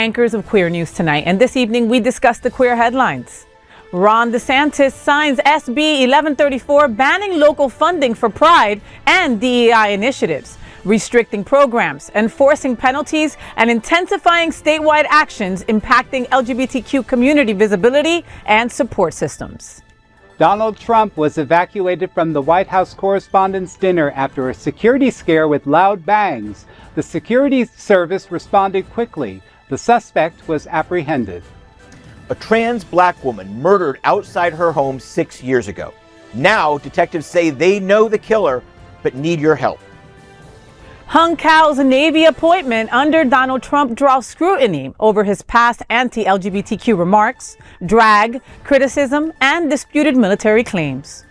Anchors of Queer News Tonight, and this evening we discuss the queer headlines. Ron DeSantis signs SB 1134 banning local funding for Pride and DEI initiatives, restricting programs, enforcing penalties, and intensifying statewide actions impacting LGBTQ community visibility and support systems. Donald Trump was evacuated from the White House Correspondents' dinner after a security scare with loud bangs. The security service responded quickly. The suspect was apprehended. A trans black woman murdered outside her home 6 years ago. Now, detectives say they know the killer, but need your help. Hung Cow's Navy appointment under Donald Trump draws scrutiny over his past anti-LGBTQ remarks, drag, criticism, and disputed military claims.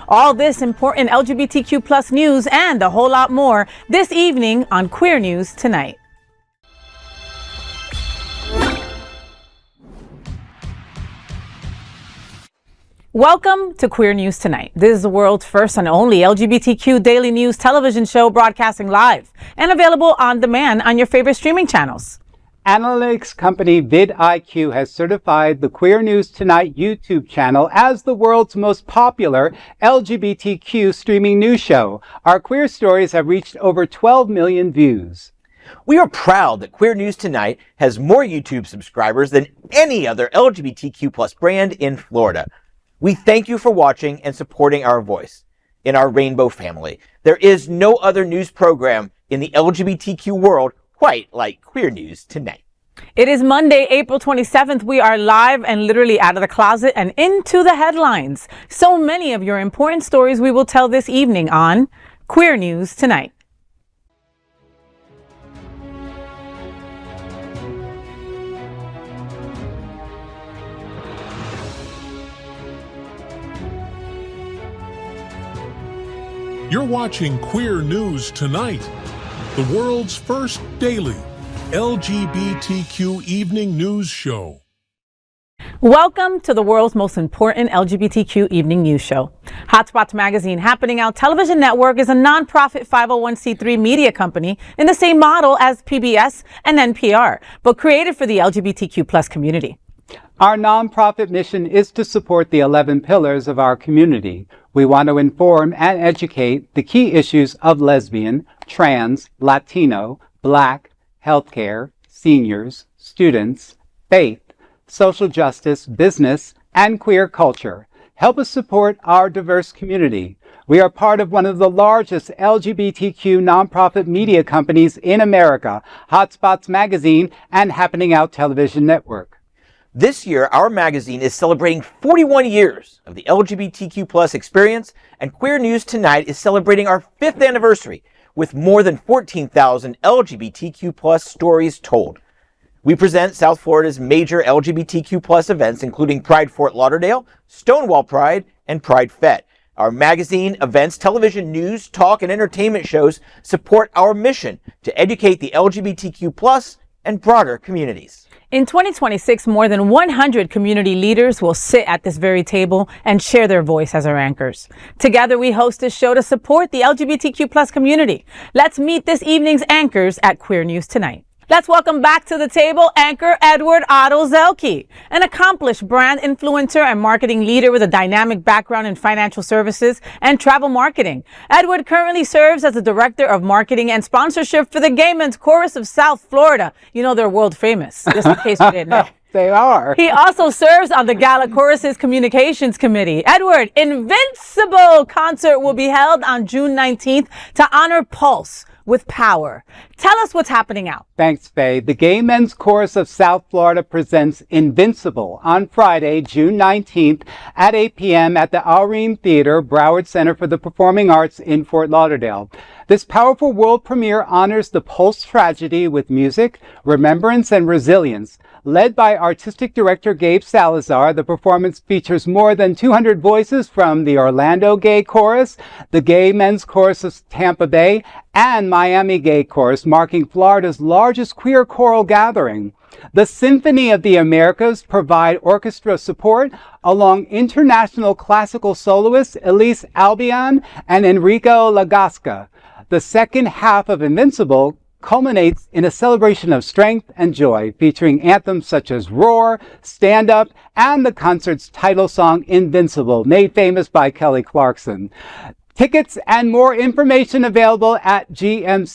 All this important LGBTQ plus news and a whole lot more this evening on Queer News Tonight. Welcome to Queer News Tonight. This is the world's first and only LGBTQ daily news television show broadcasting live and available on demand on your favorite streaming channels. Analytics company vidIQ has certified the Queer News Tonight YouTube channel as the world's most popular LGBTQ streaming news show. Our queer stories have reached over 12 million views. We are proud that Queer News Tonight has more YouTube subscribers than any other LGBTQ plus brand in Florida. We thank you for watching and supporting our voice. In our rainbow family, there is no other news program in the LGBTQ world quite like Queer News Tonight. It is Monday, April 27th. We are live and literally out of the closet and into the headlines. So many of your important stories we will tell this evening on Queer News Tonight. You're watching Queer News Tonight, the world's first daily LGBTQ evening news show. Welcome to the world's most important LGBTQ evening news show. Hotspots Magazine Happening Out Television Network is a nonprofit 501c3 media company in the same model as PBS and NPR, but created for the LGBTQ plus community. Our nonprofit mission is to support the 11 pillars of our community. We want to inform and educate the key issues of lesbian, trans, Latino, Black, healthcare, seniors, students, faith, social justice, business, and queer culture. Help us support our diverse community. We are part of one of the largest LGBTQ nonprofit media companies in America, Hotspots Magazine and Happening Out Television Network. This year, our magazine is celebrating 41 years of the LGBTQ plus experience, and Queer News Tonight is celebrating our 5th anniversary with more than 14,000 LGBTQ plus stories told. We present South Florida's major LGBTQ plus events, including Pride Fort Lauderdale, Stonewall Pride, and Pride Fete. Our magazine, events, television, news, talk, and entertainment shows support our mission to educate the LGBTQ plus and broader communities. In 2026, more than 100 community leaders will sit at this very table and share their voice as our anchors. Together, we host this show to support the LGBTQ plus community. Let's meet this evening's anchors at Queer News Tonight. Let's welcome back to the table anchor Edward Otto Zielke, an accomplished brand influencer and marketing leader with a dynamic background in financial services and travel marketing. Edward currently serves as the director of marketing and sponsorship for the Gay Men's Chorus of South Florida. You know, they're world famous, just in case you didn't know. They are. He also serves on the Gala Chorus's Communications Committee. Edward, Invincible concert will be held on June 19th to honor Pulse with Power. Tell us what's happening out. Thanks, Faye. The Gay Men's Chorus of South Florida presents Invincible on Friday, June 19th at 8 p.m. at the Aureen Theater, Broward Center for the Performing Arts in Fort Lauderdale. This powerful world premiere honors the Pulse tragedy with music, remembrance, and resilience. Led by artistic director Gabe Salazar, the performance features more than 200 voices from the Orlando Gay Chorus, the Gay Men's Chorus of Tampa Bay, and Miami Gay Chorus, marking Florida's largest queer choral gathering. The Symphony of the Americas provide orchestra support along international classical soloists Elise Albion and Enrico Lagasca. The second half of Invincible culminates in a celebration of strength and joy, featuring anthems such as Roar, Stand Up, and the concert's title song, Invincible, made famous by Kelly Clarkson. Tickets and more information available at gmcsf.org.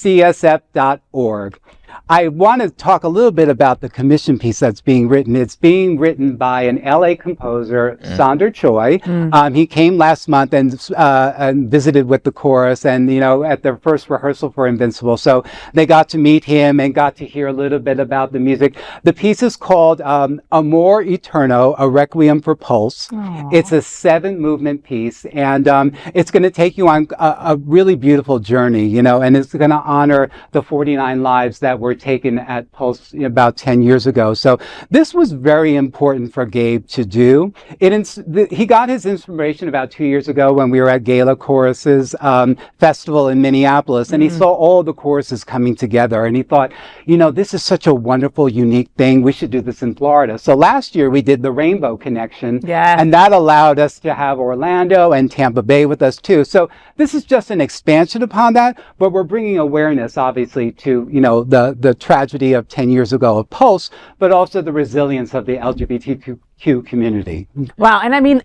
I want to talk a little bit about the commission piece that's being written. It's being written by an LA composer, Sonder Choi. He came last month and visited with the chorus and, at their first rehearsal for Invincible. So they got to meet him and got to hear a little bit about the music. The piece is called Amor Eterno, a Requiem for Pulse. Aww. It's a 7-movement piece, and it's going to take you on a really beautiful journey, and it's going to honor the 49 lives that were taken at Pulse about 10 years ago. So this was very important for Gabe to do. He got his inspiration about 2 years ago when we were at Gala Choruses Festival in Minneapolis, and he saw all the choruses coming together, and he thought, this is such a wonderful, unique thing. We should do this in Florida. So last year we did the Rainbow Connection, and that allowed us to have Orlando and Tampa Bay with us too. So this is just an expansion upon that, but we're bringing awareness, obviously, to, the tragedy of 10 years ago of Pulse, but also the resilience of the LGBTQ community. Wow. And I mean,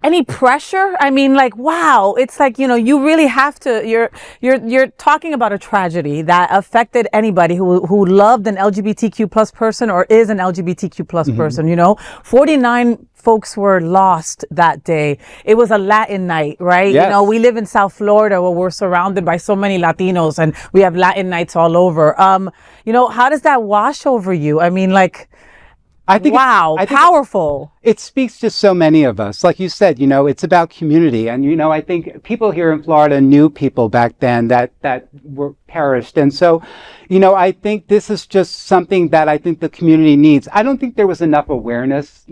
any pressure? I mean, wow, it's you really have to, you're talking about a tragedy that affected anybody who loved an LGBTQ plus person or is an LGBTQ plus person, 49 folks were lost that day. It was a Latin night, right? Yes. We live in South Florida where we're surrounded by so many Latinos and we have Latin nights all over. How does that wash over you? I mean, I think powerful. It speaks to so many of us. Like you said, it's about community. And, I think people here in Florida knew people back then that were perished. And so, I think this is just something that I think the community needs. I don't think there was enough awareness,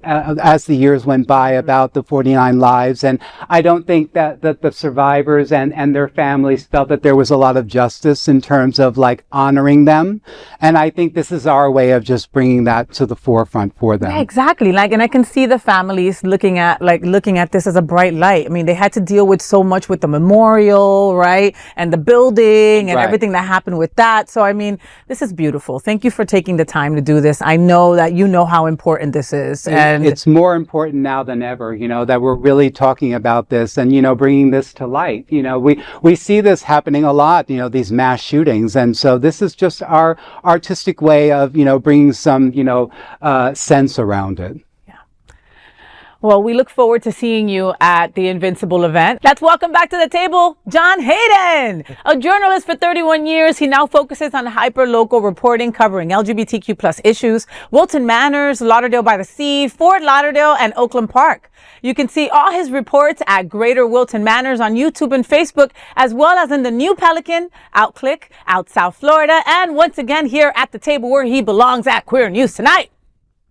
as the years went by about the 49 lives. And I don't think that the survivors and their families felt that there was a lot of justice in terms of honoring them. And I think this is our way of just bringing that to the forefront for them. Yeah, exactly. And I can see the families looking at this as a bright light. I mean, they had to deal with so much with the memorial, right? And the building and everything that happened with that. So, I mean, this is beautiful. Thank you for taking the time to do this. I know that you know how important this is. And it's more important now than ever, that we're really talking about this and, bringing this to light. We see this happening a lot, these mass shootings. And so this is just our artistic way of, bringing some, sense around it. Well, we look forward to seeing you at the Invincible event. Let's welcome back to the table, John Hayden. A journalist for 31 years, he now focuses on hyper-local reporting covering LGBTQ plus issues, Wilton Manors, Lauderdale by the Sea, Fort Lauderdale, and Oakland Park. You can see all his reports at Greater Wilton Manors on YouTube and Facebook, as well as in the New Pelican, Outclick, Out South Florida, and once again here at the table where he belongs at Queer News Tonight.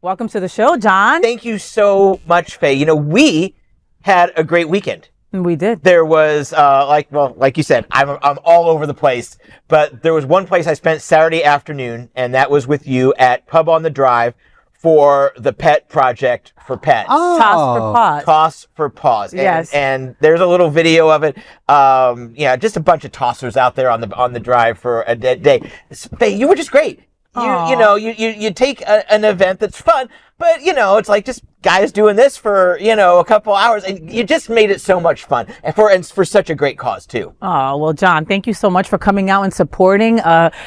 Welcome to the show, John. Thank you so much, Faye. We had a great weekend. We did. There was, like you said, I'm all over the place, but there was one place I spent Saturday afternoon, and that was with you at Pub on the Drive for the Pet Project for Pets. Oh. Toss for Paws. Toss for Paws. Yes. And there's a little video of it. Just a bunch of tossers out there on the drive for a day. Faye, you were just great. You take an event that's fun, but it's just guys doing this for a couple hours, and you just made it so much fun and for such a great cause too. Oh, well, John, thank you so much for coming out and supporting.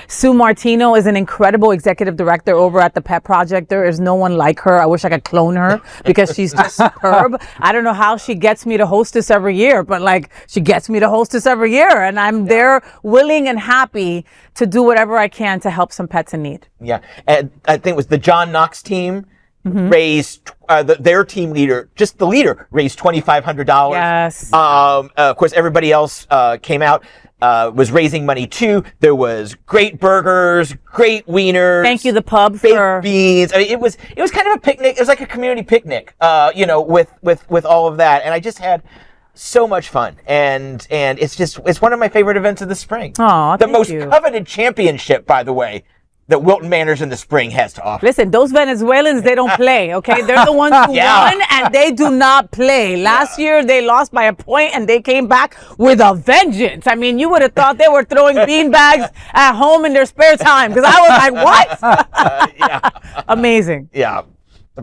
Sue Martino is an incredible executive director over at the Pet Project. There is no one like her. I wish I could clone her because she's just superb. I don't know how she gets me to hostess every year, but she gets me to hostess every year, and I'm there willing and happy to do whatever I can to help some pets in need. Yeah, and I think it was the John Knox team. Raised their team leader, just the leader, raised $2,500. Yes. Of course, everybody else came out, was raising money too. There was great burgers, great wieners. Thank you, the pub, baked for beans. I mean, it was kind of a picnic. It was like a community picnic, with all of that, and I just had so much fun, and it's one of my favorite events of the spring. Oh, the most coveted championship, by the way. that Wilton Manors in the spring has to offer. Listen, those Venezuelans, they don't play, okay? They're the ones who won, and they do not play. Last year, they lost by a point, and they came back with a vengeance. I mean, you would have thought they were throwing beanbags at home in their spare time, because I was like, what? Amazing. Yeah.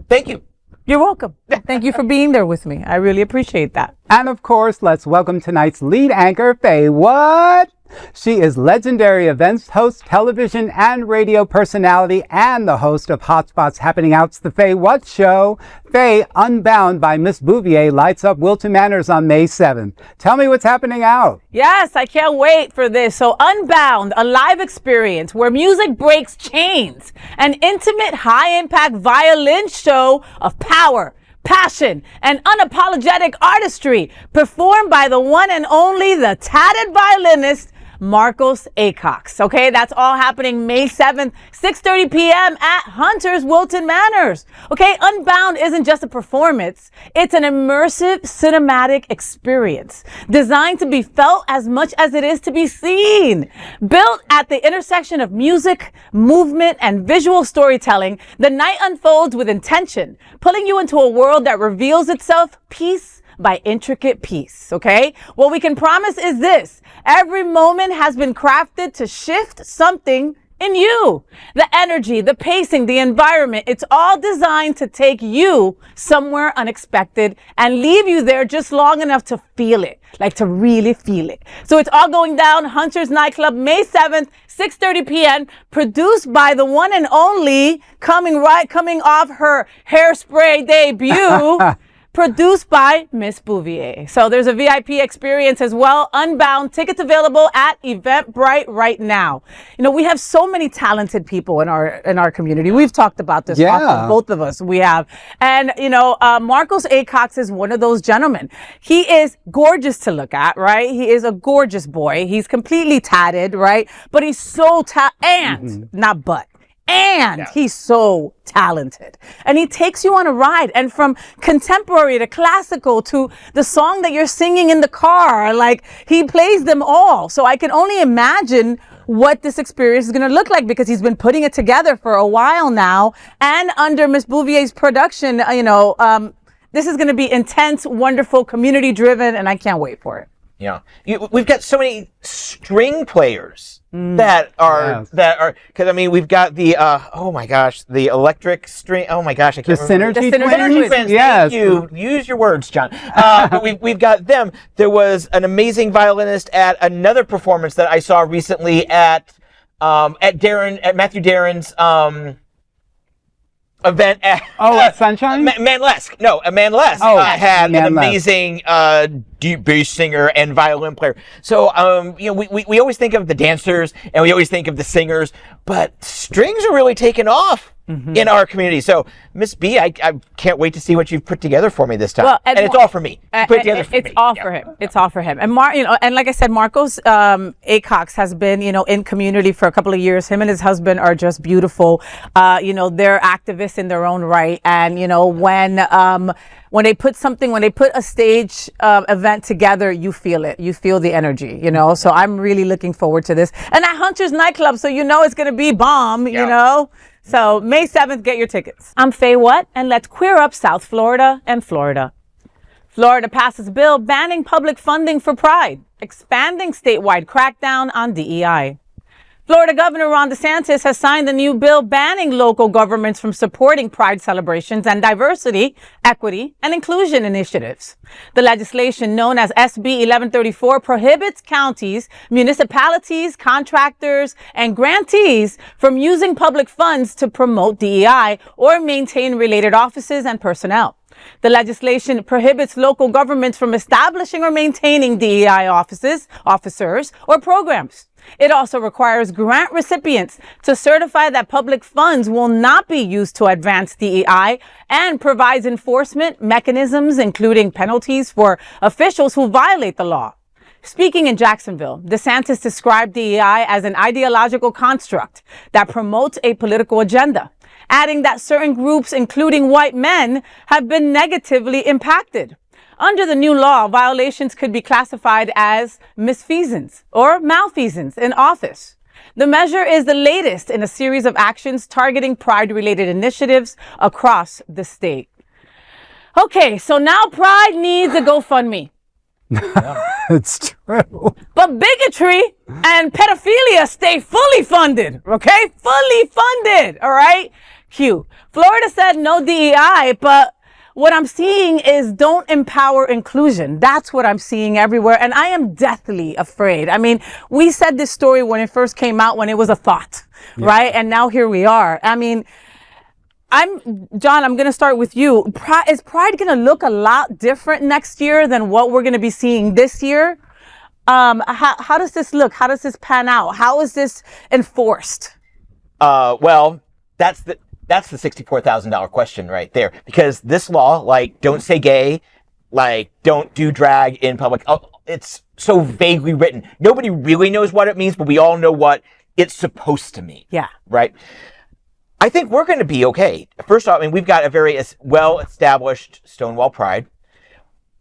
Thank you. You're welcome. Thank you for being there with me. I really appreciate that. And of course, let's welcome tonight's lead anchor, FayWhat. She is legendary events host, television and radio personality, and the host of Hotspots Happening Out's The FayWhat Show. Faye, Unbound by Miss Bouvee lights up Wilton Manors on May 7th. Tell me what's happening out. Yes, I can't wait for this. So Unbound, a live experience where music breaks chains. An intimate, high-impact violin show of power, passion, and unapologetic artistry performed by the one and only, the tatted violinist, Marcos Acox. Okay, that's all happening May 7th, 6:30 p.m. at Hunter's Wilton Manors. Okay, Unbound isn't just a performance. It's an immersive cinematic experience designed to be felt as much as it is to be seen. Built at the intersection of music, movement, and visual storytelling, the night unfolds with intention, pulling you into a world that reveals itself piece by intricate piece, okay? What we can promise is this: every moment has been crafted to shift something in you. The energy, the pacing, the environment, it's all designed to take you somewhere unexpected and leave you there just long enough to feel it, like to really feel it. So it's all going down Hunter's Nightclub, May 7th, 6:30 p.m., produced by the one and only, coming off her Hairspray debut, produced by Miss Bouvee. So there's a VIP experience as well. Unbound tickets available at Eventbrite right now. You know, we have so many talented people in our community. We've talked about this often, both of us. We have, and you know, Marcos Acox is one of those gentlemen. He is gorgeous to look at, right? He is a gorgeous boy. He's completely tatted, right? But he's so not but. And he's so talented. And he takes you on a ride. And from contemporary to classical to the song that you're singing in the car, like, he plays them all. So I can only imagine what this experience is going to look like, because he's been putting it together for a while now. And under Miss Bouvee's production, this is going to be intense, wonderful, community driven, and I can't wait for it. Yeah. We've got so many string players that are, because I mean, we've got the, the electric string. Oh my gosh, I can't remember. The Synergy Twins. Yes. Thank you. Use your words, John. But we've got them. There was an amazing violinist at another performance that I saw recently at Matthew Darren's, event at Sunshine? Manlesk. No, Manlesk had an amazing deep bass singer and violin player. So we always think of the dancers and we always think of the singers, but strings are really taking off in our community. So Miss B, I can't wait to see what you've put together for me this time. Well, and it's all for me. Put together for it's me. all for him. It's all for him. And and like I said, Marcos Acox has been, in community for a couple of years. Him and his husband are just beautiful. They're activists in their own right. And when they put a stage event together, you feel it. You feel the energy, So I'm really looking forward to this. And at Hunter's Nightclub, so it's going to be bomb, So May 7th, get your tickets. I'm FayWhat, and let's queer up South Florida and Florida. Florida passes bill banning public funding for Pride, expanding statewide crackdown on DEI. Florida Governor Ron DeSantis has signed a new bill banning local governments from supporting Pride celebrations and diversity, equity, and inclusion initiatives. The legislation, known as SB 1134, prohibits counties, municipalities, contractors, and grantees from using public funds to promote DEI or maintain related offices and personnel. The legislation prohibits local governments from establishing or maintaining DEI officers, or programs. It also requires grant recipients to certify that public funds will not be used to advance DEI and provides enforcement mechanisms, including penalties for officials who violate the law. Speaking in Jacksonville, DeSantis described DEI as an ideological construct that promotes a political agenda, adding that certain groups, including white men, have been negatively impacted. Under the new law, violations could be classified as misfeasance or malfeasance in office. The measure is the latest in a series of actions targeting Pride-related initiatives across the state. Okay, so now Pride needs a GoFundMe. It's true. But bigotry and pedophilia stay fully funded, okay? Fully funded, all right? Q. Florida said no DEI, but what I'm seeing is don't empower inclusion. That's what I'm seeing everywhere, and I am deathly afraid. I mean, we said this story when it first came out, when it was a thought, right? And now here we are. I mean, John, I'm going to start with you. Is Pride going to look a lot different next year than what we're going to be seeing this year? How does this look? How does this pan out? How is this enforced? Well, that's the $64,000 question right there. Because this law, like, don't say gay, like, don't do drag in public. It's so vaguely written. Nobody really knows what it means, but we all know what it's supposed to mean. Yeah. Right? I think we're going to be okay. First off, I mean, we've got a very well-established Stonewall Pride.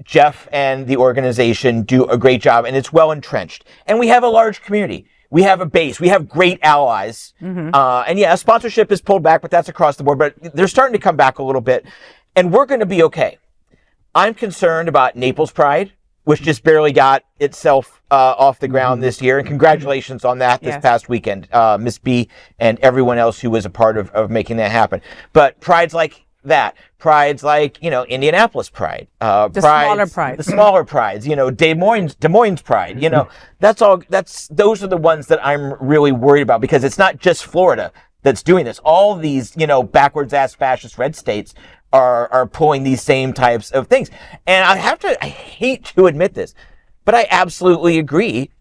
Jeff and the organization do a great job, and it's well entrenched. And we have a large community. We have a base. We have great allies. And yeah, sponsorship is pulled back, but that's across the board. But they're starting to come back a little bit, and we're going to be okay. I'm concerned about Naples Pride, which just barely got itself off the ground this year. And congratulations on that this past weekend, Miss B and everyone else who was a part of making that happen. But prides like that, prides like, Indianapolis Pride, smaller pride, the smaller prides, Des Moines Pride, those are the ones that I'm really worried about, because it's not just Florida that's doing this. All these, backwards ass fascist red states are pulling these same types of things. And I hate to admit this, but I absolutely agree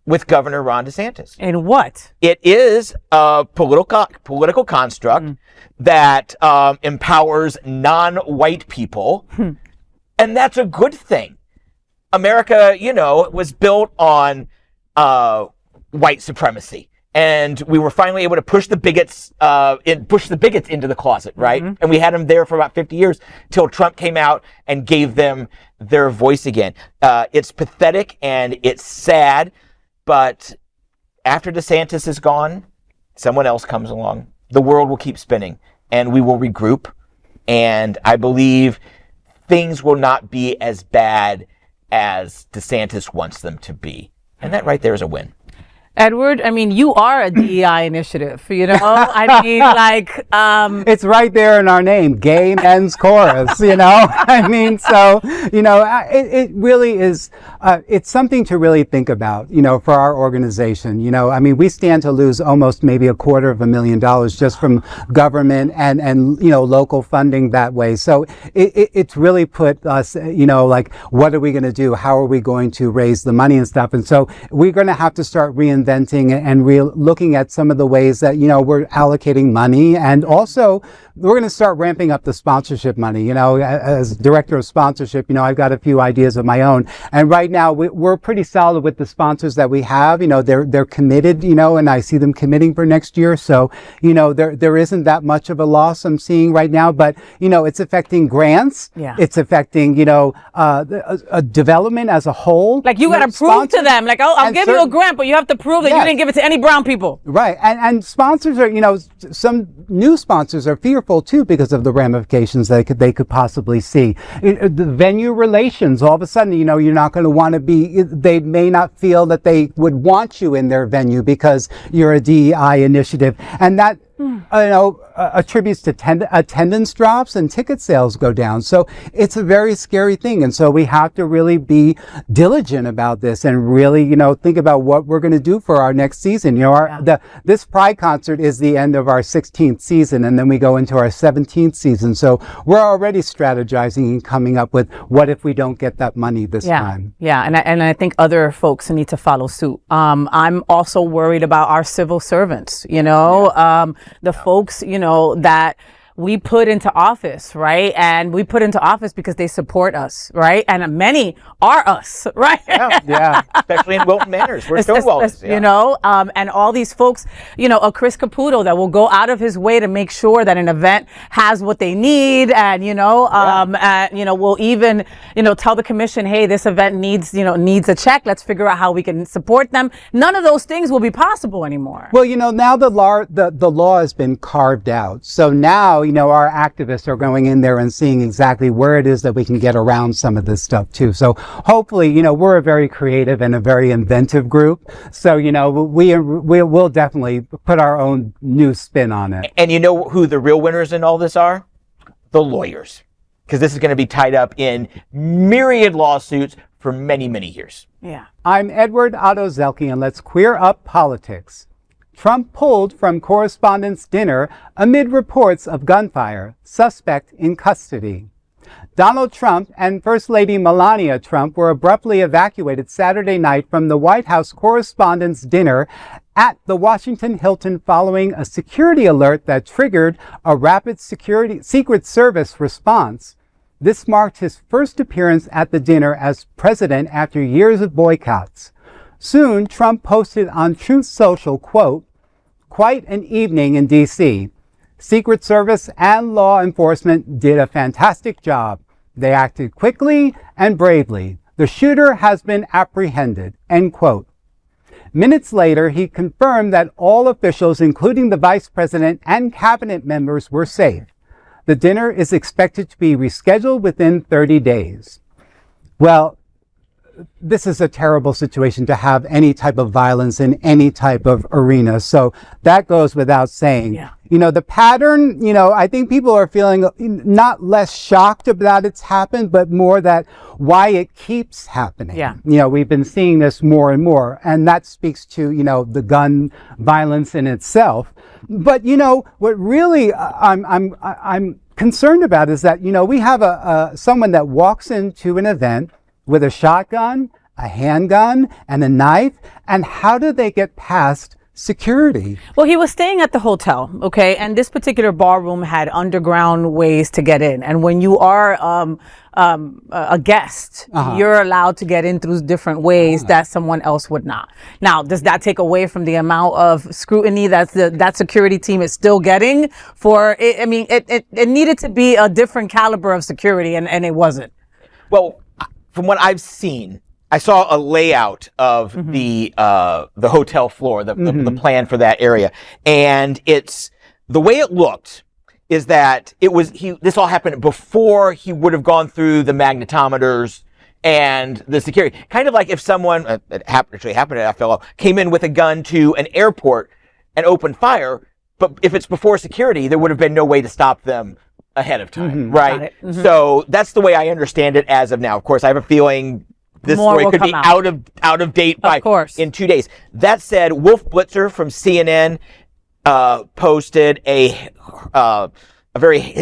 with Governor Ron DeSantis. In what? It is a political construct that empowers non-white people, and that's a good thing. America, was built on white supremacy. And we were finally able to push the bigots into the closet, right? And we had them there for about 50 years till Trump came out and gave them their voice again. It's pathetic and it's sad, but after DeSantis is gone, someone else comes along. The world will keep spinning, and we will regroup. And I believe things will not be as bad as DeSantis wants them to be. And that right there is a win. Edward, I mean, you are a DEI initiative, I mean, like... It's right there in our name, Gay Men's Chorus, I mean, so, it really is, it's something to really think about, for our organization. I mean, we stand to lose almost maybe $250,000 just from government and local funding that way. So it's really put us, like, what are we going to do? How are we going to raise the money and stuff? And so we're going to have to start reinventing and looking at some of the ways that, we're allocating money. And also, we're going to start ramping up the sponsorship money. As director of sponsorship, I've got a few ideas of my own. And right now, we're pretty solid with the sponsors that we have. They're committed, and I see them committing for next year. So, there isn't that much of a loss I'm seeing right now. But, it's affecting grants. Yeah. It's affecting, development as a whole. Like, you got to prove to them, like, I'll give you a grant, but you have to prove that you didn't give it to any brown people. Right. And sponsors are, some new sponsors are fearful too because of the ramifications that they could possibly see. The venue relations, all of a sudden, you're not going to want to be, they may not feel that they would want you in their venue because you're a DEI initiative. And that, attributes to attendance drops and ticket sales go down. So it's a very scary thing. And so we have to really be diligent about this and really, think about what we're going to do for our next season. This Pride concert is the end of our 16th season, and then we go into our 17th season. So we're already strategizing and coming up with what if we don't get that money this time. Yeah. And I think other folks need to follow suit. I'm also worried about our civil servants, the folks, that we put into office, right? And we put into office because they support us, right? And many are us, right? Yeah. Especially in Wilton Manors. We're Stonewalls. You know, and all these folks, you know, a Chris Caputo that will go out of his way to make sure that an event has what they need, and you know, will even, you know, tell the commission, hey, this event needs a check. Let's figure out how we can support them. None of those things will be possible anymore. Well, you know, now the law has been carved out. So now, you know, our activists are going in there and seeing exactly where it is that we can get around some of this stuff too. So hopefully, you know, we're a very creative and a very inventive group. So, you know, we'll definitely put our own new spin on it. And you know who the real winners in all this are? The lawyers. Because this is going to be tied up in myriad lawsuits for many, many years. Yeah. I'm Edward Otto Zielke, and let's queer up politics. Trump pulled from Correspondents' dinner amid reports of gunfire, suspect in custody. Donald Trump and First Lady Melania Trump were abruptly evacuated Saturday night from the White House Correspondents' dinner at the Washington Hilton following a security alert that triggered a rapid Secret Service response. This marked his first appearance at the dinner as president after years of boycotts. Soon, Trump posted on Truth Social, quote, "Quite an evening in D.C. Secret Service and law enforcement did a fantastic job. They acted quickly and bravely. The shooter has been apprehended," end quote. Minutes later, he confirmed that all officials, including the vice president and cabinet members, were safe. The dinner is expected to be rescheduled within 30 days. Well, this is a terrible situation to have any type of violence in any type of arena. So that goes without saying. Yeah. You know, the pattern, you know, I think people are feeling not less shocked about it's happened, but more that why it keeps happening. Yeah. You know, we've been seeing this more and more, and that speaks to, you know, the gun violence in itself. But, you know, what really I'm concerned about is that, you know, we have someone that walks into an event with a shotgun, a handgun, and a knife, and how do they get past security? Well, he was staying at the hotel, okay, and this particular ballroom had underground ways to get in, and when you are a guest, you're allowed to get in through different ways that someone else would not. Now, does that take away from the amount of scrutiny that security team is still getting for it? I mean, it needed to be a different caliber of security, and it wasn't. Well, from what I've seen, I saw a layout of the hotel floor, the plan for that area, and it's the way it looked is that it was this all happened before he would have gone through the magnetometers and the security. Kind of like if someone it actually happened at FLO came in with a gun to an airport and opened fire, but if it's before security, there would have been no way to stop them ahead of time, right? So that's the way I understand it as of now. Of course, I have a feeling this More story could be out of date in 2 days. That said, Wolf Blitzer from CNN posted his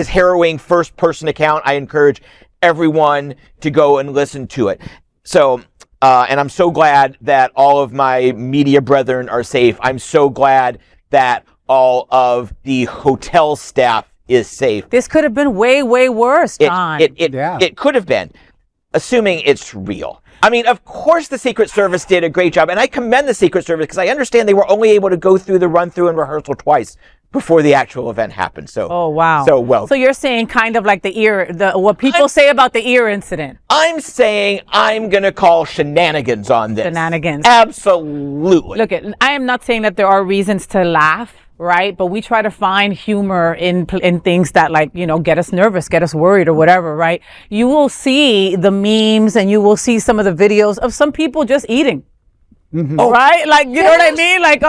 harrowing first person account. I encourage everyone to go and listen to it. So, and I'm so glad that all of my media brethren are safe. I'm so glad that all of the hotel staff is safe. This could have been way, way worse, John. It could have been, assuming it's real. I mean, of course the Secret Service did a great job, and I commend the Secret Service because I understand they were only able to go through the run-through and rehearsal twice before the actual event happened. So, oh wow. So you're saying kind of like what people say about the ear incident. I'm saying I'm gonna call shenanigans on this. Shenanigans. Absolutely. Look, I am not saying that there are reasons to laugh, right? But we try to find humor in things that, like, you know, get us nervous, get us worried or whatever, right? You will see the memes and you will see some of the videos of some people just eating. Right? Like, you know what I mean? Like,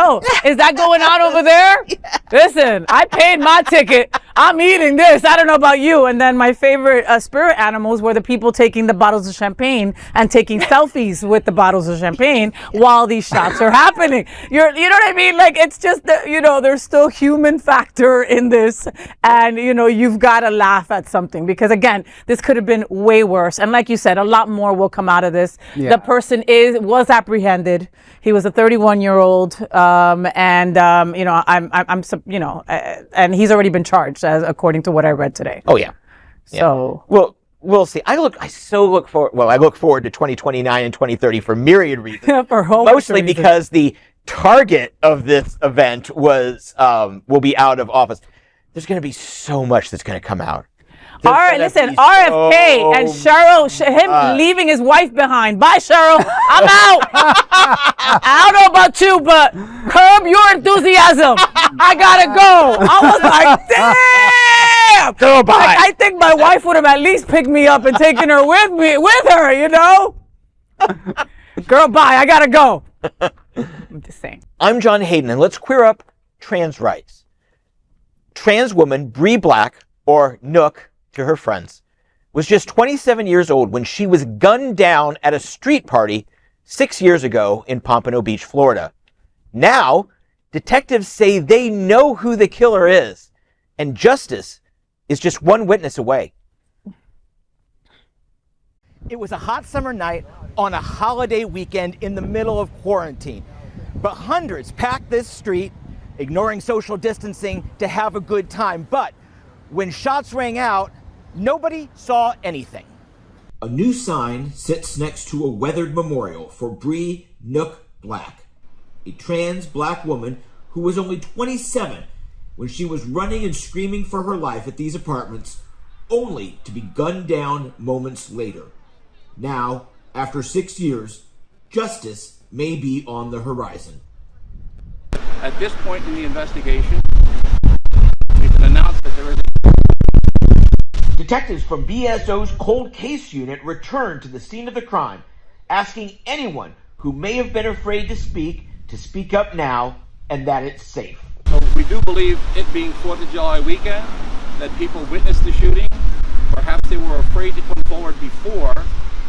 is that going on over there? Listen, I paid my ticket. I'm eating this. I don't know about you. And then my favorite spirit animals were the people taking the bottles of champagne and taking selfies with the bottles of champagne while these shots are happening. You know what I mean? Like, it's just that, you know, there's still human factor in this. And, you know, you've got to laugh at something because, again, this could have been way worse. And like you said, a lot more will come out of this. Yeah. The person was apprehended. He was a 31-year-old, and you know, and he's already been charged. as according to what I read today. Oh yeah. So well, we'll see. I look forward to 2029 and 2030 for myriad reasons. For whole Mostly reasons. because the target of this event will be out of office. There's going to be so much that's going to come out. All right, listen, RFK and Cheryl, leaving his wife behind. Bye, Cheryl. I'm out. I don't know about you, but curb your enthusiasm. I gotta go. I was like, damn. Girl, bye. Like, I think my wife would have at least picked me up and taken her with her, you know? Girl, bye. I gotta go. I'm just saying. I'm John Hayden, and let's queer up trans rights. Trans woman Bree Black, or Nook to her friends, was just 27 years old when she was gunned down at a street party 6 years ago in Pompano Beach, Florida. Now, detectives say they know who the killer is, and justice is just one witness away. It was a hot summer night on a holiday weekend in the middle of quarantine, but hundreds packed this street, ignoring social distancing, to have a good time. But when shots rang out, nobody saw anything. A new sign sits next to a weathered memorial for Bree Nook Black, a trans black woman who was only 27 when she was running and screaming for her life at these apartments, only to be gunned down moments later. Now, after 6 years, justice may be on the horizon. At this point in the investigation, we can announce that there is Detectives from BSO's Cold Case Unit returned to the scene of the crime, asking anyone who may have been afraid to speak up now, and that it's safe. we do believe it being 4th of July weekend, that people witnessed the shooting. Perhaps they were afraid to come forward before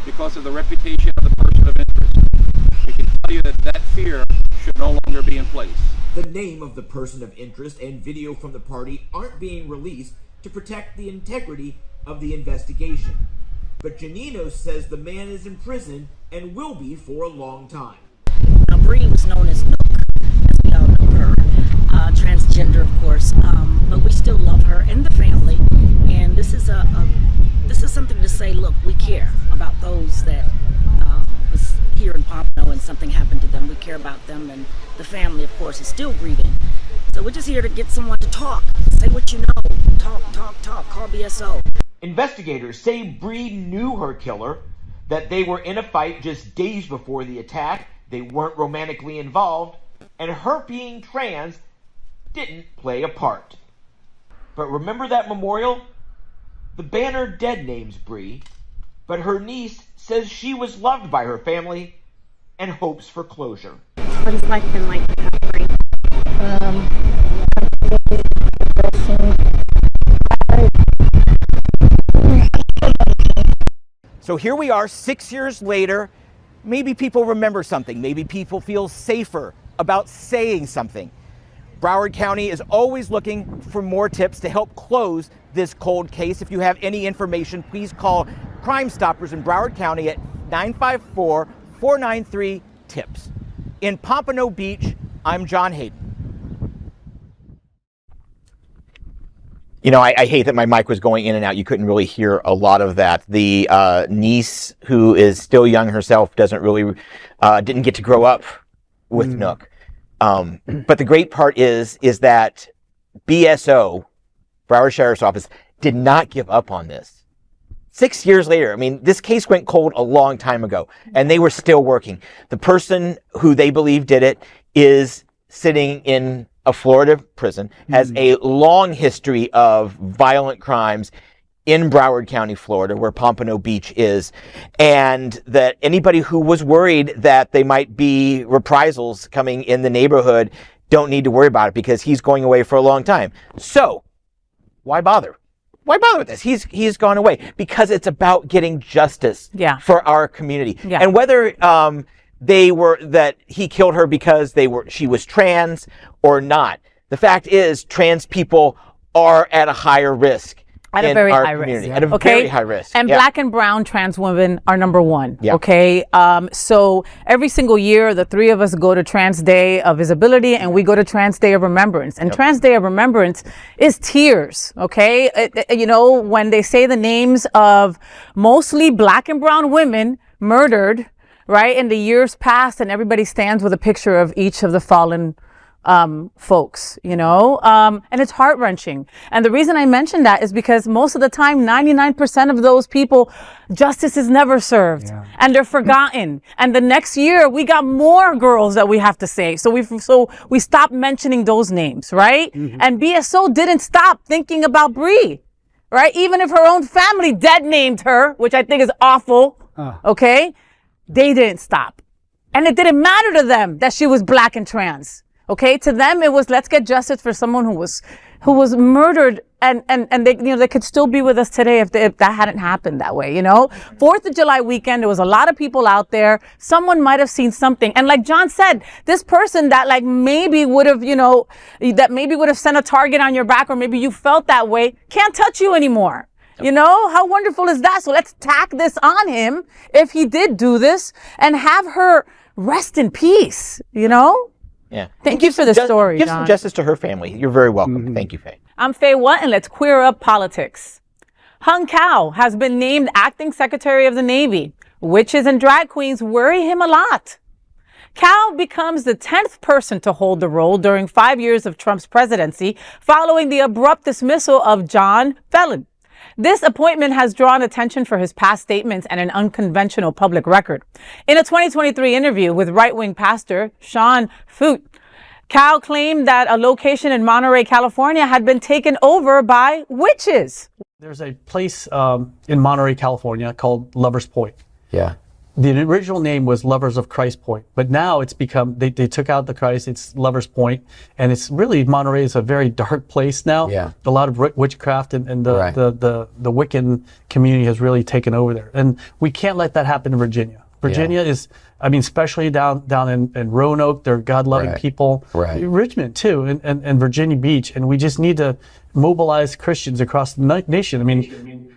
because of the reputation of the person of interest. We can tell you that that fear should no longer be in place. The name of the person of interest and video from the party aren't being released to protect the integrity of the investigation. But Janino says the man is in prison and will be for a long time. Now, Bree was known as Nook, as we all know her, transgender, of course, but we still love her and the family. And this is this is something to say, look, we care about those that was here in Pompano and something happened to them. We care about them, and the family, of course, is still grieving. So we're just here to get someone to talk, say what you know, talk, call BSO. Investigators say Bree knew her killer, that they were in a fight just days before the attack, they weren't romantically involved, and her being trans didn't play a part. But remember that memorial? The banner dead names Bree, but her niece says she was loved by her family and hopes for closure. What has life been like without Bree? So here we are 6 years later. Maybe people remember something. Maybe people feel safer about saying something. Broward County is always looking for more tips to help close this cold case. If you have any information, please call Crime Stoppers in Broward County at 954-493-TIPS. In Pompano Beach, I'm John Hayden. You know, I hate that my mic was going in and out. You couldn't really hear a lot of that. The niece, who is still young herself, didn't get to grow up with Nook. But the great part is that BSO, Broward Sheriff's Office, did not give up on this. 6 years later, I mean, this case went cold a long time ago, and they were still working. The person who they believe did it is sitting in a Florida prison, has a long history of violent crimes in Broward County, Florida, where Pompano Beach is, and that anybody who was worried that they might be reprisals coming in the neighborhood don't need to worry about it because he's going away for a long time. So, why bother? Why bother with this? He's gone away because it's about getting justice for our community. Yeah. And whether that he killed her because she was trans or not, the fact is trans people are at a higher risk. At a in very our high community. risk. At a Okay? very high risk. And Yeah. black and brown trans women are number one. Yeah. Okay. So every single year, the three of us go to Trans Day of Visibility and we go to Trans Day of Remembrance. And Trans Day of Remembrance is tears. Okay. You know, when they say the names of mostly black and brown women murdered, right, in the years past, and everybody stands with a picture of each of the fallen folks, you know, and it's heart-wrenching. And the reason I mention that is because most of the time, 99% of those people, justice is never served and they're forgotten. And the next year we got more girls that we have to save. So we stopped mentioning those names, right? And BSO didn't stop thinking about Bree, right? Even if her own family dead named her, which I think is awful. Okay. They didn't stop. And it didn't matter to them that she was black and trans. Okay, to them it was, let's get justice for someone who was murdered, and they, you know, they could still be with us today if that hadn't happened that way, you know. 4th of July weekend, there was a lot of people out there. Someone might have seen something, and like John said, this person that like maybe would have, you know, that maybe would have sent a target on your back, or maybe you felt that way, can't touch you anymore. You know, how wonderful is that? So let's tack this on him if he did do this, and have her rest in peace, you know. Yeah. Thank you for the story, Give John. some justice to her family. You're very welcome. Thank you, Faye. I'm FayWhat, and let's queer up politics. Hung Cao has been named acting Secretary of the Navy. Witches and drag queens worry him a lot. Cao becomes the 10th person to hold the role during 5 years of Trump's presidency, following the abrupt dismissal of John Felon. This appointment has drawn attention for his past statements and an unconventional public record. In a 2023 interview with right-wing pastor Sean Foote, Cao claimed that a location in Monterey, California had been taken over by witches. There's a place in Monterey, California called Lovers Point. Yeah. The original name was Lovers of Christ Point, but now it's become, they took out the Christ, it's Lovers Point, and it's really, Monterey is a very dark place now. Yeah. A lot of witchcraft and the Wiccan community has really taken over there. And we can't let that happen in Virginia. Virginia is, I mean, especially down in Roanoke, they're God-loving people. Right. Richmond too, and Virginia Beach, and we just need to mobilize Christians across the nation. I mean,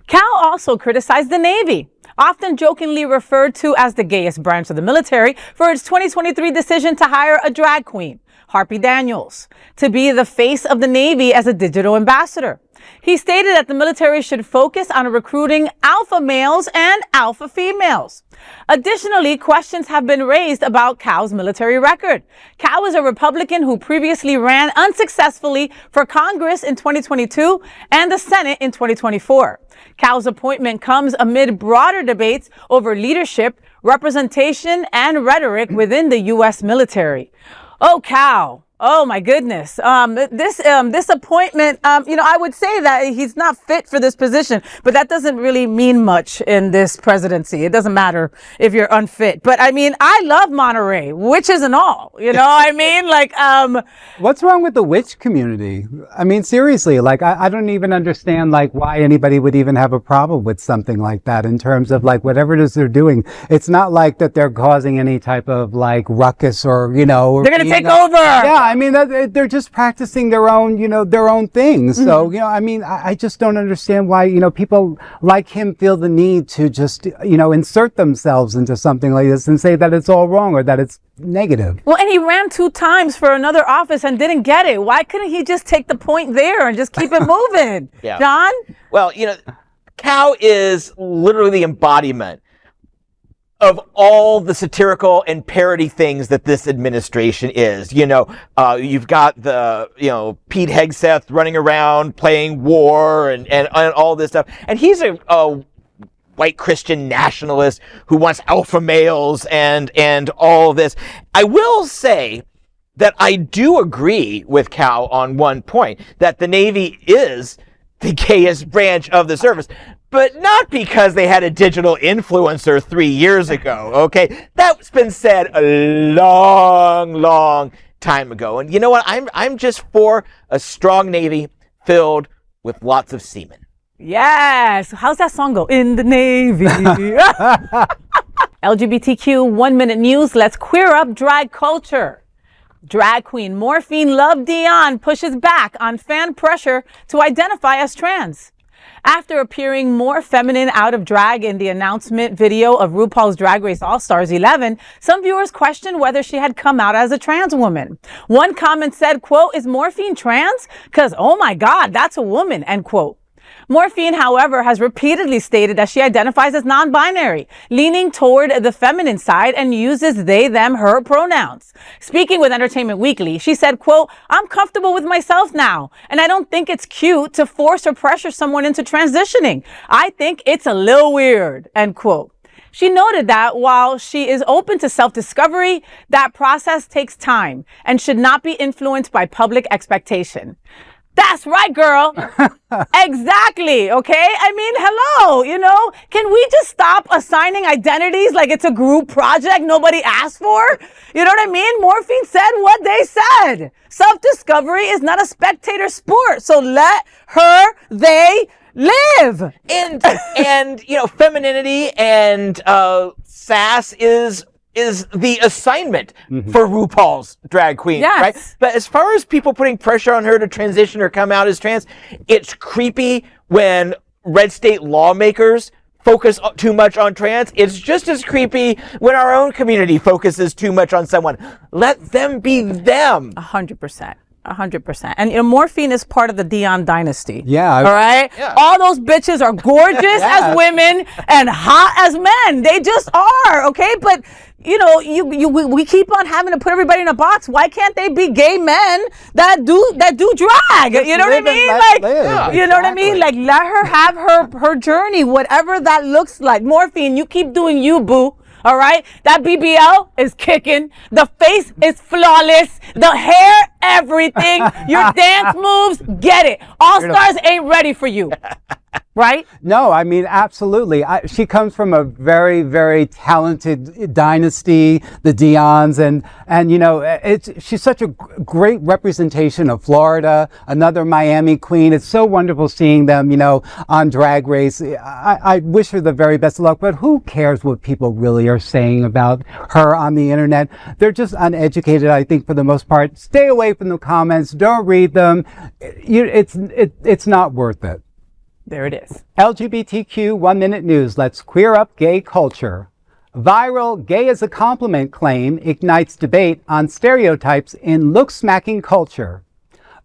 Cao also criticized the Navy, often jokingly referred to as the gayest branch of the military, for its 2023 decision to hire a drag queen, Harpy Daniels, to be the face of the Navy as a digital ambassador. He stated that the military should focus on recruiting alpha males and alpha females. Additionally, questions have been raised about Cao's military record. Cao is a Republican who previously ran unsuccessfully for Congress in 2022 and the Senate in 2024. Cao's appointment comes amid broader debates over leadership, representation, and rhetoric within the U.S. military. Oh, Cao. Oh my goodness. This appointment, you know, I would say that he's not fit for this position, but that doesn't really mean much in this presidency. It doesn't matter if you're unfit. But I mean, I love Monterey, witches and all, you know, I mean, like, what's wrong with the witch community? I mean, seriously, like, I don't even understand, like, why anybody would even have a problem with something like that in terms of, like, whatever it is they're doing. It's not like that they're causing any type of, like, ruckus or, you know. They're going to take over. Yeah. I mean, they're just practicing their own, you know, their own things. So, you know, I mean, I just don't understand why, you know, people like him feel the need to just, you know, insert themselves into something like this and say that it's all wrong or that it's negative. Well, and he ran 2 times for another office and didn't get it. Why couldn't he just take the point there and just keep it moving? John? Well, you know, Cao is literally the embodiment of all the satirical and parody things that this administration is. You know, you've got the, you know, Pete Hegseth running around playing war and all this stuff. And he's a white Christian nationalist who wants alpha males and all this. I will say that I do agree with Cao on one point, that the Navy is the gayest branch of the service. But not because they had a digital influencer 3 years ago, okay? That's been said a long, long time ago. And you know what? I'm just for a strong Navy filled with lots of seamen. Yes. How's that song go? In the Navy. LGBTQ 1 Minute News. Let's queer up drag culture. Drag queen Morphine Love Dion pushes back on fan pressure to identify as trans. After appearing more feminine out of drag in the announcement video of RuPaul's Drag Race All-Stars 11, some viewers questioned whether she had come out as a trans woman. One comment said, quote, "Is Morphine trans? 'Cause oh my God, that's a woman," end quote. Morphine, however, has repeatedly stated that she identifies as non-binary, leaning toward the feminine side and uses they, them, her pronouns. Speaking with Entertainment Weekly, she said, quote, "I'm comfortable with myself now, and I don't think it's cute to force or pressure someone into transitioning. I think it's a little weird," end quote. She noted that while she is open to self-discovery, that process takes time and should not be influenced by public expectation. That's right, girl. Exactly. Okay. I mean, hello, can we just stop assigning identities like it's a group project nobody asked for? You know what I mean? Morphine said what they said. Self-discovery is not a spectator sport. So let they live. And femininity and sass is the assignment for RuPaul's drag queen, right? But as far as people putting pressure on her to transition or come out as trans, it's creepy when red state lawmakers focus too much on trans. It's just as creepy when our own community focuses too much on someone. Let them be them. 100%. 100%. And Morphine is part of the Dion dynasty. Yeah. All right? Yeah. All those bitches are gorgeous as women and hot as men. They just are, okay? But, we keep on having to put everybody in a box. Why can't they be gay men that do drag? You know what I mean? You know what I mean? Like, let her have her journey, whatever that looks like. Morphine, you keep doing you, boo. All right. That BBL is kicking. The face is flawless. The hair, everything. Your dance moves, get it. All Stars ain't ready for you. Right? No, I mean, absolutely. She comes from a very, very talented dynasty, the Dions, and she's such a great representation of Florida, another Miami queen. It's so wonderful seeing them, on Drag Race. I wish her the very best of luck, but who cares what people really are saying about her on the internet? They're just uneducated, I think, for the most part. Stay away from the comments. Don't read them. It's not worth it. There it is. LGBTQ 1 Minute News. Let's queer up gay culture. Viral gay as a compliment claim ignites debate on stereotypes in looksmaxxing culture.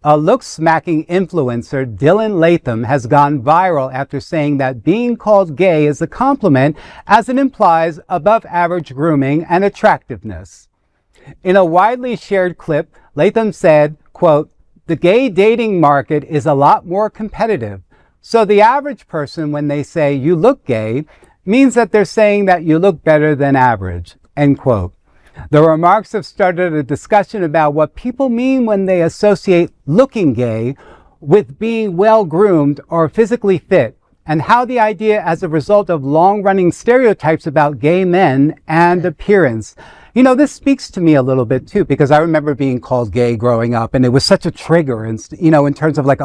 A looksmaxxing influencer, Dylan Latham, has gone viral after saying that being called gay is a compliment as it implies above average grooming and attractiveness. In a widely shared clip, Latham said, quote, "The gay dating market is a lot more competitive. So the average person, when they say you look gay, means that they're saying that you look better than average," end quote. The remarks have started a discussion about what people mean when they associate looking gay with being well-groomed or physically fit, and how the idea as a result of long-running stereotypes about gay men and appearance. This speaks to me a little bit too, because I remember being called gay growing up, and it was such a trigger, and in terms of like,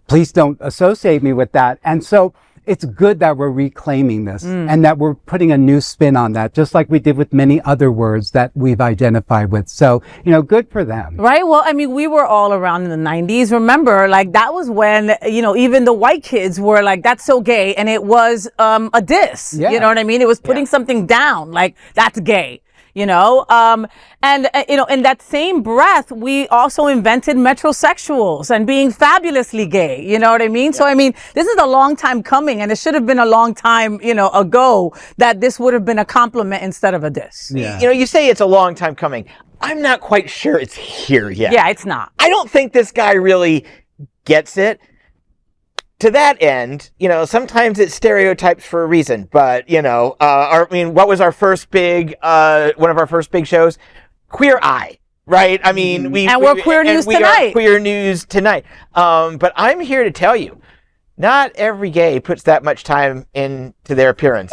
please don't associate me with that. And so it's good that we're reclaiming this and that we're putting a new spin on that, just like we did with many other words that we've identified with. So, good for them. Right. Well, I mean, we were all around in the 90s. Remember, like that was when, even the white kids were like, that's so gay. And it was a diss. Yeah. You know what I mean? It was putting something down like that's gay. In that same breath, we also invented metrosexuals and being fabulously gay. You know what I mean? Yeah. So, I mean, this is a long time coming, and it should have been a long time, ago that this would have been a compliment instead of a diss. Yeah. You say it's a long time coming. I'm not quite sure it's here yet. Yeah, it's not. I don't think this guy really gets it. To that end, sometimes it's stereotypes for a reason, but, what was our first one of our first big shows? Queer Eye, right? I mean, we're Queer News tonight. Queer News tonight. But I'm here to tell you, not every gay puts that much time into their appearance.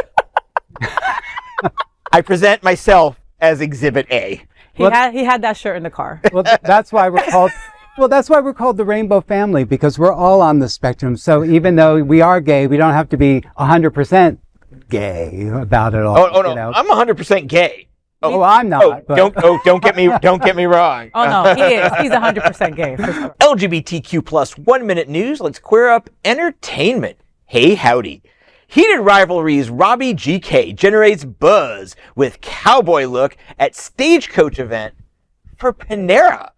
I present myself as Exhibit A. He had that shirt in the car. Well, that's why we're called... Well, that's why we're called the Rainbow Family, because we're all on the spectrum. So even though we are gay, we don't have to be 100% gay about it all. Oh no, I'm 100% gay. Oh, I'm not. But... Don't get me wrong. Oh no, he is. He's 100% gay. For sure. LGBTQ plus 1 minute news. Let's queer up entertainment. Hey howdy. Heated rivalries Robbie GK generates buzz with cowboy look at Stagecoach event for Panera.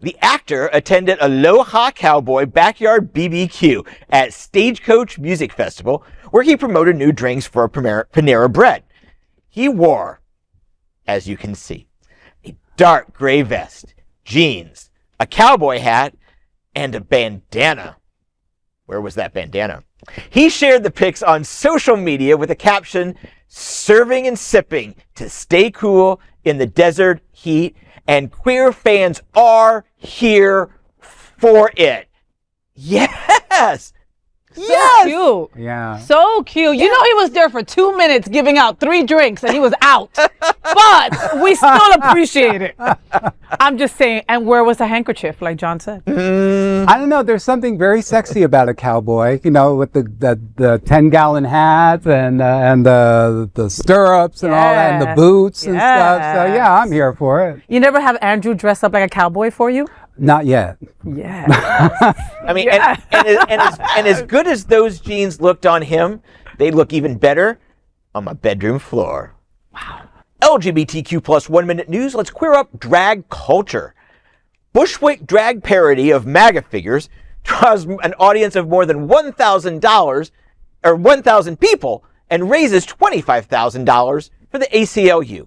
The actor attended Aloha Cowboy Backyard BBQ at Stagecoach Music Festival, where he promoted new drinks for Panera Bread. He wore, as you can see, a dark gray vest, jeans, a cowboy hat, and a bandana. Where was that bandana? He shared the pics on social media with a caption, "Serving and sipping to stay cool in the desert heat, and queer fans are here for it." Yes! So cute. Yeah. So cute. You know, he was there for 2 minutes giving out 3 drinks and he was out. But we still appreciate it. I'm just saying. And where was the handkerchief, like John said? I don't know. There's something very sexy about a cowboy, you know, with the 10-gallon hat and the stirrups and all that, and the boots and stuff. So, yeah, I'm here for it. You never have Andrew dress up like a cowboy for you? Not yet. Yeah. I mean, and as good as those jeans looked on him, they look even better on my bedroom floor. Wow. LGBTQ plus 1 minute news. Let's queer up drag culture. Bushwick drag parody of MAGA figures draws an audience of more than $1,000 or 1,000 people and raises $25,000 for the ACLU.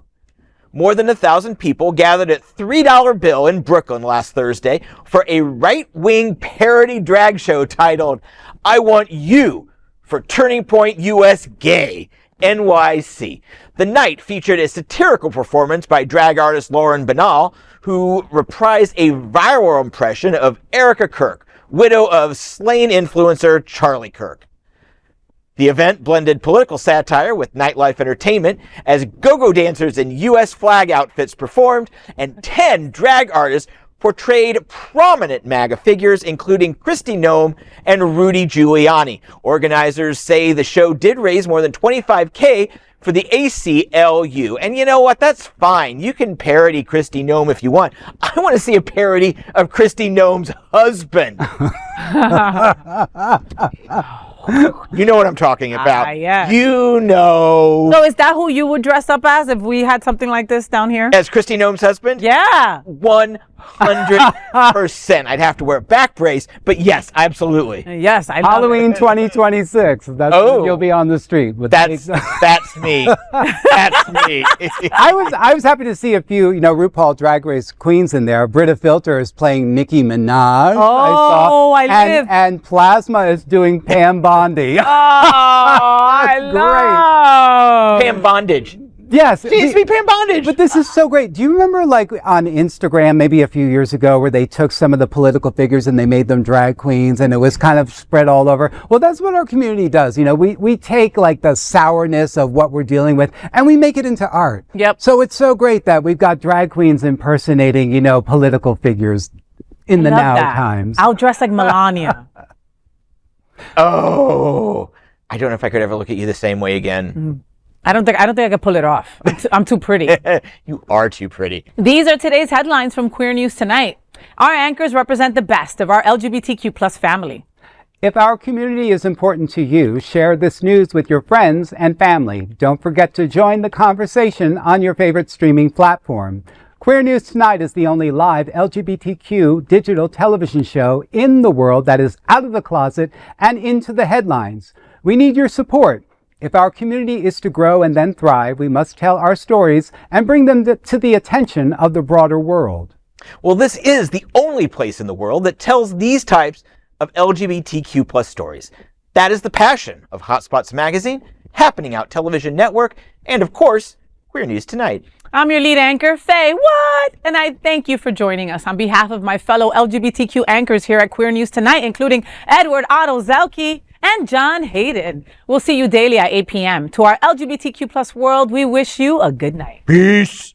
More than 1,000 people gathered at $3 Bill in Brooklyn last Thursday for a right-wing parody drag show titled "I Want You" for Turning Point US Gay, NYC. The night featured a satirical performance by drag artist Lauren Banal, who reprised a viral impression of Erica Kirk, widow of slain influencer Charlie Kirk. The event blended political satire with nightlife entertainment as go-go dancers in U.S. flag outfits performed, and 10 drag artists portrayed prominent MAGA figures, including Kristi Noem and Rudy Giuliani. Organizers say the show did raise more than $25,000 for the ACLU. And you know what? That's fine. You can parody Kristi Noem if you want. I want to see a parody of Kristi Noem's husband. You know what I'm talking about. Yeah. You know. So is that who you would dress up as if we had something like this down here? As Kristi Noem's husband? Yeah. 100%. I'd have to wear a back brace, but yes, absolutely. Yes, I love Halloween 2026. That's when you'll be on the street. With that's me. That's me. I was happy to see a few, you know, RuPaul Drag Race queens in there. Britta Filter is playing Nicki Minaj. Oh, I live. And Plasma is doing Pam Bondi. Oh, I love Pam Bondage. Yes. She needs to be Pam Bondage. But this is so great. Do you remember, like, on Instagram, maybe a few years ago, where they took some of the political figures and they made them drag queens and it was kind of spread all over? Well, that's what our community does. You know, we take, like, the sourness of what we're dealing with and we make it into art. Yep. So it's so great that we've got drag queens impersonating, you know, political figures in the now times. I'll dress like Melania. Oh, I don't know if I could ever look at you the same way again. I don't think I could pull it off. I'm too pretty. You are too pretty. These are today's headlines from Queer News Tonight. Our anchors represent the best of our LGBTQ plus family. If our community is important to you, share this news with your friends and family. Don't forget to join the conversation on your favorite streaming platform. Queer News Tonight is the only live LGBTQ digital television show in the world that is out of the closet and into the headlines. We need your support. If our community is to grow and then thrive, we must tell our stories and bring them to the attention of the broader world. Well, this is the only place in the world that tells these types of LGBTQ plus stories. That is the passion of Hotspots Magazine, Happening Out Television Network, and of course, Queer News Tonight. I'm your lead anchor, FayWhat, and I thank you for joining us on behalf of my fellow LGBTQ anchors here at Queer News Tonight, including Edward Otto Zielke and John Hayden. We'll see you daily at 8 p.m. To our LGBTQ plus world, we wish you a good night. Peace.